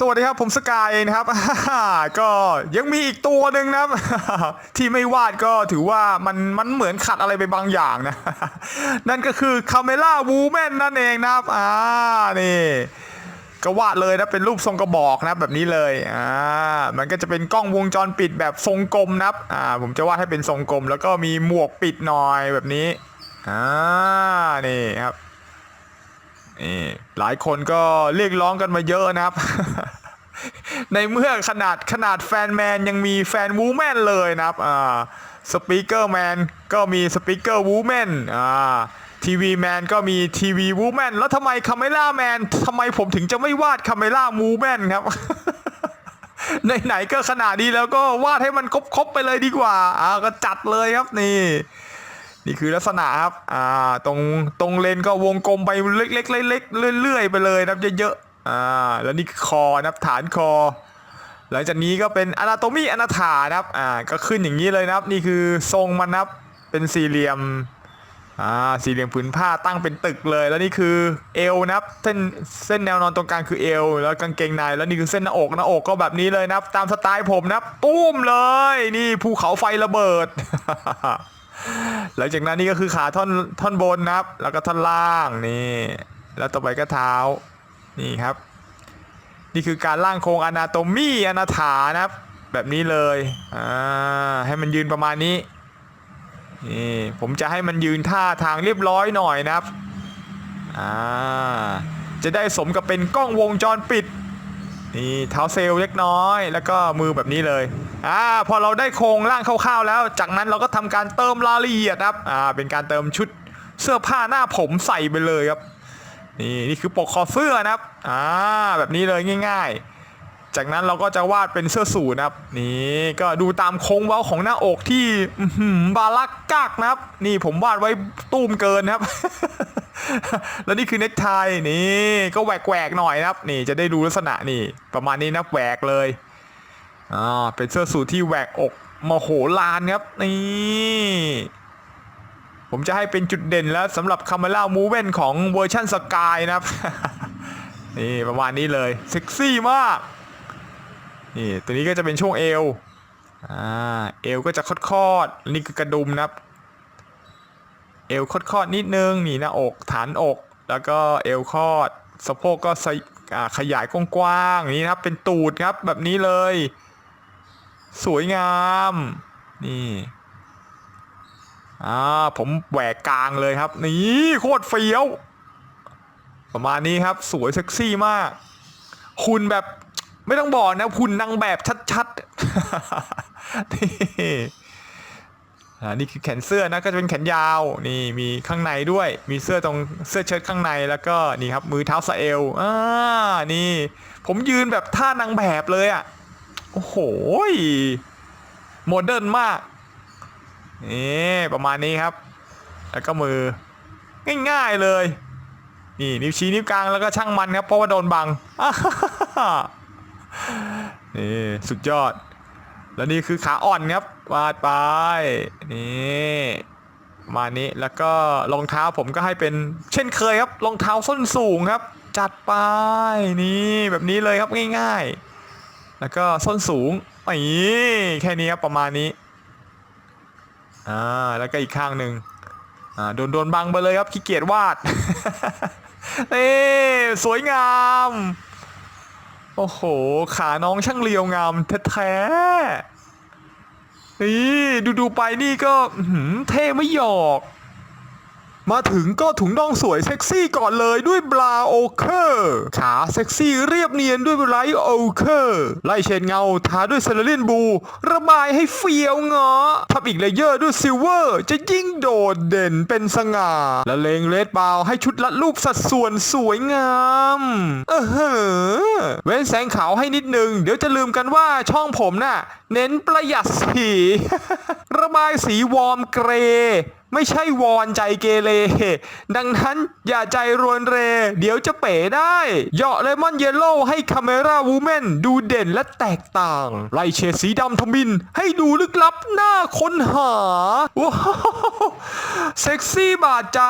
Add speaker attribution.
Speaker 1: สวัสดีครับผมสกายเองนะครับ ก็ยังมีอีกตัวหนึ่งนะครับ ที่ไม่วาดก็ถือว่ามันเหมือนขัดอะไรไปบางอย่างนะ นั่นก็คือคาเมล่าวูแมนนั่นเองนะครับนี่ก็วาดเลยนะเป็นรูปทรงกระบอกนะแบบนี้เลยมันก็จะเป็นกล้องวงจรปิดแบบทรงกลมนะครับผมจะวาดให้เป็นทรงกลมแล้วก็มีหมวกปิดหน่อยแบบนี้นี่ครับนี่หลายคนก็เรียกร้องกันมาเยอะนะครับ ในเมื่อขนาดแฟนแมนยังมีแฟนวูแมนเลยนะครับสปีกเกอร์แมนก็มีสปีกเกอร์วูแมนทีวีแมนก็มีทีวีวูแมนแล้วทำไมคาเมล่าแมนทำไมผมถึงจะไม่วาดคาเมล่าวูแมนครับ ไหนๆก็ขนาดนี้แล้วก็วาดให้มันครบไปเลยดีกว่าก็จัดเลยครับนี่คือลักษณะครับตรงเลนก็วงกลมไปเล็กๆเล็กๆเรื่อยๆไปเลยนะครับเยอะๆแล้วนี่คือคอนะครับฐานคอหลังจากนี้ก็เป็นอนาโตมีอนาถานะครับก็ขึ้นอย่างนี้เลยนะครับนี่คือทรงมันนะครับเป็นสี่เหลี่ยมผืนผ้าตั้งเป็นตึกเลยแล้วนี่คือเอวนะครับเส้นแนวนอนตรงกลางคือเอวแล้วกางเกงในแล้วนี่คือเส้นหน้าอกก็แบบนี้เลยนะครับตามสไตล์ผมนะครับตุ้มเลยนี่ภูเขาไฟระเบิด หลังจากนั้นนี่ก็คือขาท่อนบนนะครับแล้วก็ท่อนล่างนี่แล้วต่อไปก็เท้านี่ครับนี่คือการร่างโครงอนาโตมีอนาถานะครับแบบนี้เลยให้มันยืนประมาณนี้นี่ผมจะให้มันยืนท่าทางเรียบร้อยหน่อยนะครับจะได้สมกับเป็นกล้องวงจรปิดนี่เท้าเซลล์เล็กน้อยแล้วก็มือแบบนี้เลยพอเราได้โครงร่างคร่าวๆแล้วจากนั้นเราก็ทำการเติมรายละเอียดครับเป็นการเติมชุดเสื้อผ้าหน้าผมใส่ไปเลยครับนี่คือปกคอเสื้อนะครับแบบนี้เลยง่ายๆจากนั้นเราก็จะวาดเป็นเสื้อสูทนะครับนี่ก็ดูตามโค้งเว้าของหน้าอกที่บาลักกักนะครับนี่ผมวาดไว้ตูมเกินครับ แล้วนี่คือเน็กไทนี่ก็แหวกหน่อยนะครับนี่จะได้ดูลักษณะนี่ประมาณนี้นะแหวกเลยเป็นเสื้อสูทที่แหวกอกมโหฬารครับนี่ผมจะให้เป็นจุดเด่นแล้วสำหรับคาเมล่ามูเวนของเวอร์ชันสกายนะครับ นี่ประมาณนี้เลยเซ็กซี่มากนี่ตัวนี้ก็จะเป็นช่วงเอวเอวก็จะคอดนี่คือกระดุมนะครับเอวคอดนิดนึงนี่หน้าอกฐานอกแล้วก็เอวคอดสะโพกก็ขยายกว้างๆนี่นะครับเป็นตูดครับแบบนี้เลยสวยงามนี่ผมแหวกกลางเลยครับนี่โคตรเฟี้ยวประมาณนี้ครับสวยเซ็กซี่มากคุณแบบไม่ต้องบอกนะคุณนางแบบชัดๆ นี่คือแขนเสื้อนะก็จะเป็นแขนยาวนี่มีข้างในด้วยมีเสื้อตรงเสื้อเชิ้ตข้างในแล้วก็นี่ครับมือเท้าสะเอวนี่ผมยืนแบบท่านางแบบเลยโอ้โหโมเดิร์นมากนี่ประมาณนี้ครับแล้วก็มือง่ายๆเลยนี่นิ้วชี้นิ้วกลางแล้วก็ช่างมันครับเพราะว่าโดนบัง นี่สุดยอดแล้วนี่คือขาอ่อนครับวาดไปนี่มานี้แล้วก็รองเท้าผมก็ให้เป็นเช่นเคยครับรองเท้าส้นสูงครับจัดไปนี่แบบนี้เลยครับง่ายๆแล้วก็ส้นสูงนี่แค่นี้ครับประมาณนี้แล้วก็อีกข้างหนึ่งโดนบังไปเลยครับขี้เกียจวาด นี่สวยงามโอ้โหขาน้องช่างเรียวงามแท้ๆนี่ดูไปนี่ก็เท่ไม่หยอกมาถึงก็ถุงน่องสวยเซ็กซี่ก่อนเลยด้วยบราโอเคอร์ขาเซ็กซี่เรียบเนียนด้วยไลท์โอเคอร์ไล่เชนเงาทาด้วยเซเลเรียนบูระบายให้เฟี้ยวเงาะทับอีกเลเยอร์ด้วยซิลเวอร์จะยิ่งโดดเด่นเป็นสง่าและเลงเลดบาวให้ชุดลัดรูปสัดส่วนสวยงามเว้นแสงขาวให้นิดนึงเดี๋ยวจะลืมกันว่าช่องผมน่ะเน้นประหยัดสี ระบายสีวอร์มเกรย์ไม่ใช่วอนใจเกเรดังนั้นอย่าใจรวนเรเดี๋ยวจะเป๋ได้เหยาะเลมอนเยลโล่ให้คาเมราวูแมนดูเด่นและแตกต่างไล่เฉดสีดำทมินให้ดูลึกลับน่าค้นหาว้าวเซ็กซี่บาดใจ